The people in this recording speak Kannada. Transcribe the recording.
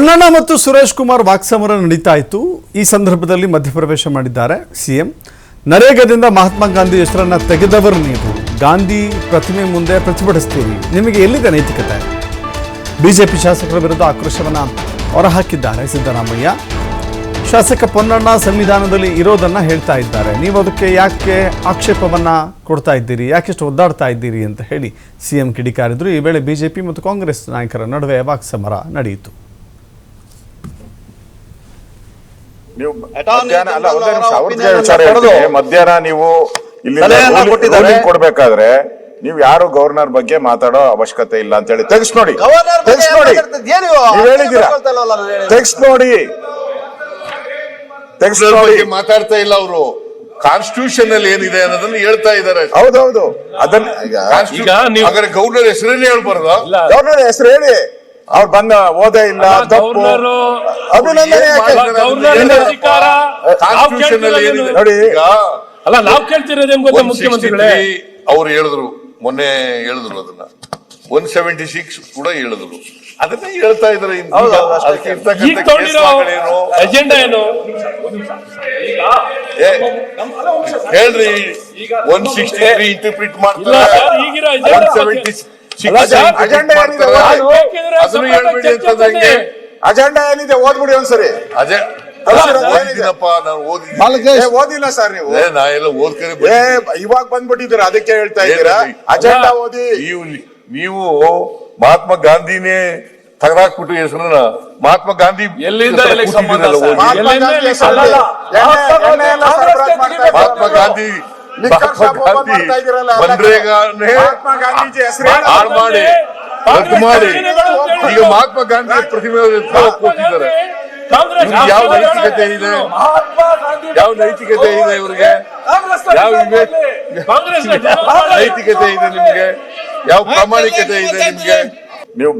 ಪೊನ್ನಣ್ಣ ಮತ್ತು ಸುರೇಶ್ ಕುಮಾರ್ ವಾಕ್ಸಮರ ನಡೀತಾ ಇತ್ತು. ಈ ಸಂದರ್ಭದಲ್ಲಿ ಮಧ್ಯಪ್ರವೇಶ ಮಾಡಿದ್ದಾರೆ ಸಿಎಂ. ನರೇಗಾದಿಂದ ಮಹಾತ್ಮ ಗಾಂಧಿ ಹೆಸರನ್ನ ತೆಗೆದವರು ನೀವು, ಗಾಂಧಿ ಪ್ರತಿಮೆ ಮುಂದೆ ಪ್ರತಿಭಟಿಸ್ತೀರಿ, ನಿಮಗೆ ಎಲ್ಲಿದೆ ನೈತಿಕತೆ? ಬಿಜೆಪಿ ಶಾಸಕರ ವಿರುದ್ಧ ಆಕ್ರೋಶವನ್ನ ಹೊರಹಾಕಿದ್ದಾರೆ ಸಿದ್ದರಾಮಯ್ಯ. ಶಾಸಕ ಪೊನ್ನಣ್ಣ ಸಂವಿಧಾನದಲ್ಲಿ ಇರೋದನ್ನ ಹೇಳ್ತಾ ಇದ್ದಾರೆ, ನೀವು ಅದಕ್ಕೆ ಯಾಕೆ ಆಕ್ಷೇಪವನ್ನ ಕೊಡ್ತಾ ಇದ್ದೀರಿ, ಯಾಕೆಷ್ಟು ಒದ್ದಾಡ್ತಾ ಇದ್ದೀರಿ ಅಂತ ಹೇಳಿ ಸಿಎಂ ಕಿಡಿಕಾರಿದ್ರು. ಈ ವೇಳೆ ಬಿಜೆಪಿ ಮತ್ತು ಕಾಂಗ್ರೆಸ್ ನಾಯಕರ ನಡುವೆ ವಾಕ್ಸಮರ ನಡೆಯಿತು. ಮಧ್ಯಾಹ್ನ ನೀವು ಇಲ್ಲಿ ಕೊಡ್ಬೇಕಾದ್ರೆ ನೀವು ಯಾರು ಗವರ್ನರ್ ಬಗ್ಗೆ ಮಾತಾಡೋ ಅವಶ್ಯಕತೆ ಇಲ್ಲ ಅಂತ ಹೇಳಿ ತೆಗ್ಸ್ ನೋಡಿ, ಹೇಳಿದ್ದೀರಾ, ತೆಗ್ಸ್ ನೋಡಿ, ಮಾತಾಡ್ತಾ ಇಲ್ಲ ಅವರು. ಕಾನ್ಸ್ಟಿಟ್ಯೂಷನ್ ಅಲ್ಲಿ ಏನಿದೆ ಅನ್ನೋದನ್ನ ಹೇಳ್ತಾ ಇದ್ದಾರೆ. ಹೌದೌದು, ಅದನ್ನ ಈಗ ಗವರ್ನರ್ ಹೆಸರೇನೆ ಹೇಳ್ಬಾರ್ದು. ಗವರ್ನರ್ ಹೆಸರು ಹೇಳಿ, ಅವ್ರು ಬಂದ ಓದೇ ಇಲ್ಲ, ತಪ್ಪು. ಅಭಿನಂದನೆ ನೋಡಿ. ಅಲ್ಲ, ನಾವು ಕೇಳ್ತಿರೋದೇನು ಗೊತ್ತಾ ಮುಖ್ಯಮಂತ್ರಿಗಳೇ, ಅವ್ರು ಹೇಳಿದ್ರು, ಮೊನ್ನೆ ಹೇಳಿದ್ರು, ಅದನ್ನ 176 ಕೂಡ ಹೇಳಿದ್ರು, ಅದನ್ನ ಹೇಳ್ತಾ ಇದ್ರೆ ಅಜೆಂಡಾ ಏನು ಹೇಳ್ರಿ. 163 ಇಂಟರ್ಪ್ರಿಟ್ ಮಾಡ್ತಾರೆ, ಅಜೆಂಡಾ ಏನಿದೆ ಓದ್ಬಿಡಿ ಒಂದ್ಸರಿ. ಓದಿಲ್ಲ ಸರ್ ನೀವು, ನಾ ಎಲ್ಲ ಓದ್ಕರಿ ಇವಾಗ ಬಂದ್ಬಿಟ್ಟಿದ್ದೀರ, ಅದಕ್ಕೆ ಹೇಳ್ತಾ ಇದ್ದೀರಾ ಅಜೆಂಡಾ ಓದಿ. ನೀವು ಮಹಾತ್ಮ ಗಾಂಧಿನೇ ತೆಗೆದಾಕ್ಬಿಟ್ಟು ಹೆಸರನ್ನ ಮಹಾತ್ಮ ಗಾಂಧಿ ಎಲ್ಲಿಂದ ಮಹಾತ್ಮ ಗಾಂಧಿ ಮನ್ರೇಗಾನೇ ಹಾಳು ಮಾಡಿ ರದ್ದು ಮಾಡಿ ಈಗ ಮಹಾತ್ಮ ಗಾಂಧಿ ಪ್ರತಿಮೆ ಕೊಟ್ಟಿದ್ದಾರೆ. ಯಾವ ನೈತಿಕತೆ ಇದೆ? ಯಾವ ನೈತಿಕತೆ ಇದೆ ಇವ್ರಿಗೆ? ಯಾವ ನೈತಿಕತೆ ಇದೆ ನಿಮ್ಗೆ? ಯಾವ ಪ್ರಾಮಾಣಿಕತೆ ಇದೆ ನಿಮ್ಗೆ? ನೀವು